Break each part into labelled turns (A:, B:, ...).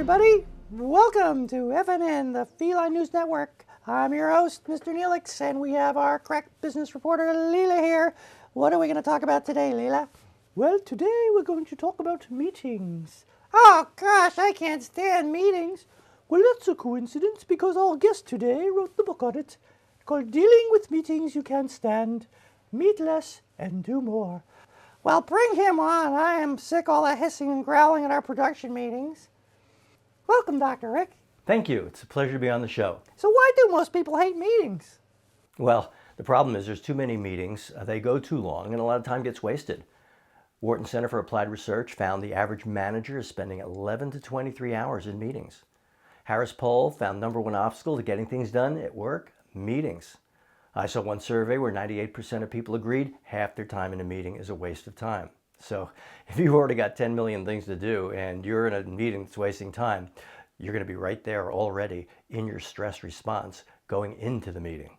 A: everybody. Welcome to FNN, the Feline News Network. I'm your host, Mr. Neelix, and we have our crack business reporter, Leela, here. What are we going to talk about today, Leela? Well, today we're going to talk about meetings. Oh, gosh, I can't stand meetings. Well, that's a coincidence because our guest today wrote the book on it called Dealing with Meetings You Can't Stand, Meet Less and Do More. Well, bring him on. I am sick of all the hissing and growling at our production meetings. Welcome, Dr. Rick.
B: Thank you. It's a pleasure to be on the show.
A: So why do most people hate meetings?
B: Well, the problem is there's too many meetings. They go too long, and a lot of time gets wasted. Wharton Center for Applied Research found the average manager is spending 11 to 23 hours in meetings. Harris Poll found number one obstacle to getting things done at work, meetings. I saw one survey where 98% of people agreed half their time in a meeting is a waste of time. So if you've already got 10 million things to do and you're in a meeting that's wasting time, you're going to be right there already in your stress response going into the meeting.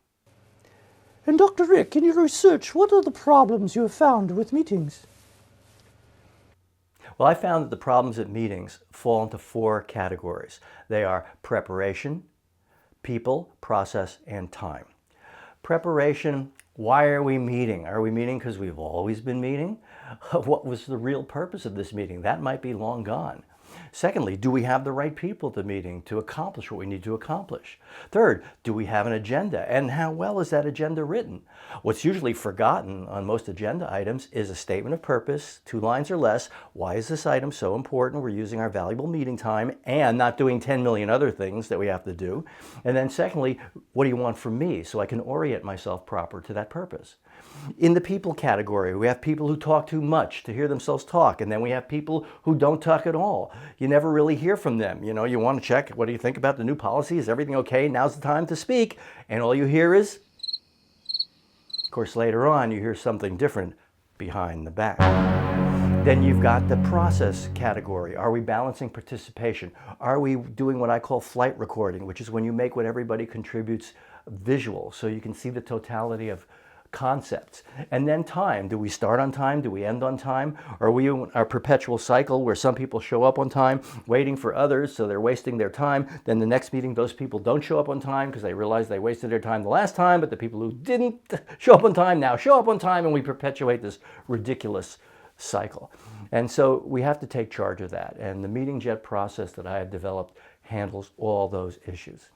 A: And Dr. Rick, in your research, what are the problems you have found with meetings?
B: Well, I found that the problems at meetings fall into four categories. They are preparation, people, process, and time. Preparation, why are we meeting? Are we meeting because we've always been meeting? What was the real purpose of this meeting? That might be long gone. Secondly, do we have the right people at the meeting to accomplish what we need to accomplish? Third, do we have an agenda? And how well is that agenda written? What's usually forgotten on most agenda items is a statement of purpose, 2 lines or less. Why is this item so important? We're using our valuable meeting time and not doing 10 million other things that we have to do. And then secondly, what do you want from me so I can orient myself proper to that purpose? In the people category, we have people who talk too much to hear themselves talk, and then we have people who don't talk at all. You never really hear from them. You know, you want to check, what do you think about the new policy? Is everything okay? Now's the time to speak. And all you hear is, of course, later on, you hear something different behind the back. Then you've got the process category. Are we balancing participation? Are we doing what I call flight recording, which is when you make what everybody contributes visual, so you can see the totality of concepts. And then time. Do we start on time? Do we end on time? Are we in our perpetual cycle where some people show up on time waiting for others, so they're wasting their time? Then the next meeting, those people don't show up on time because they realize they wasted their time the last time, but the people who didn't show up on time now show up on time, and we perpetuate this ridiculous cycle. And so we have to take charge of that. And the meeting jet process that I have developed handles all those issues.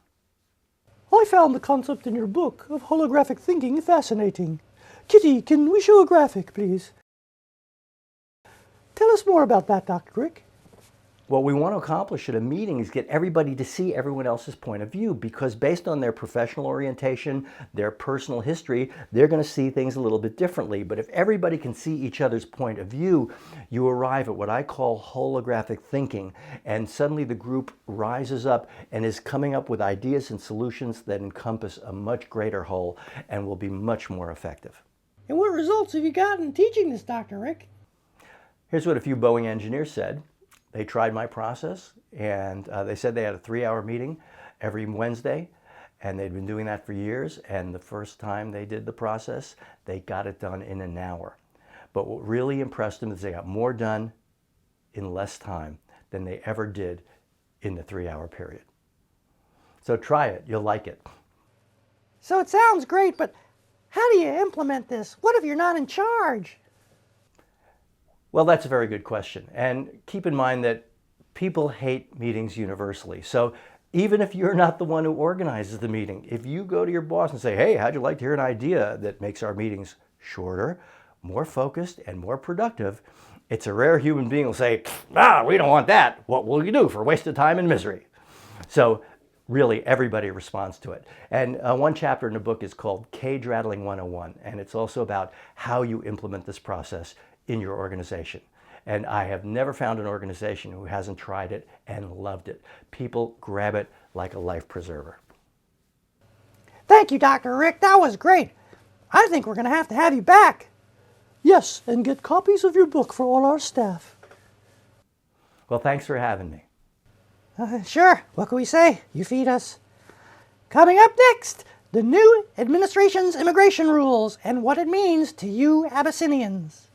A: I found the concept in your book of holographic thinking fascinating. Kitty, can we show a graphic, please? Tell us more about that, Dr. Rick.
B: What we want to accomplish at a meeting is get everybody to see everyone else's point of view, because based on their professional orientation, their personal history, they're going to see things a little bit differently. But if everybody can see each other's point of view, you arrive at what I call holographic thinking, and suddenly the group rises up and is coming up with ideas and solutions that encompass a much greater whole and will be much more effective.
A: And what results have you gotten teaching this, Dr. Rick?
B: Here's what a few Boeing engineers said. They tried my process, and they said they had a 3-hour meeting every Wednesday, and they'd been doing that for years. And the first time they did the process, they got it done in an hour. But what really impressed them is they got more done in less time than they ever did in the 3-hour period. So try it, you'll like it.
A: So it sounds great, but how do you implement this? What if you're not in charge?
B: Well, that's a very good question. And keep in mind that people hate meetings universally. So even if you're not the one who organizes the meeting, if you go to your boss and say, hey, how'd you like to hear an idea that makes our meetings shorter, more focused, and more productive, it's a rare human being who will say, we don't want that. What will you do for wasted time and misery? So really, everybody responds to it. And one chapter in the book is called Cage Rattling 101, and it's also about how you implement this process in your organization. And I have never found an organization who hasn't tried it and loved it. People grab it like a life preserver.
A: Thank you, Dr. Rick. That was great. I think we're going to have you back. Yes, and get copies of your book for all our staff.
B: Well, thanks for having me.
A: Sure. What can we say? You feed us. Coming up next, the new administration's immigration rules and what it means to you Abyssinians.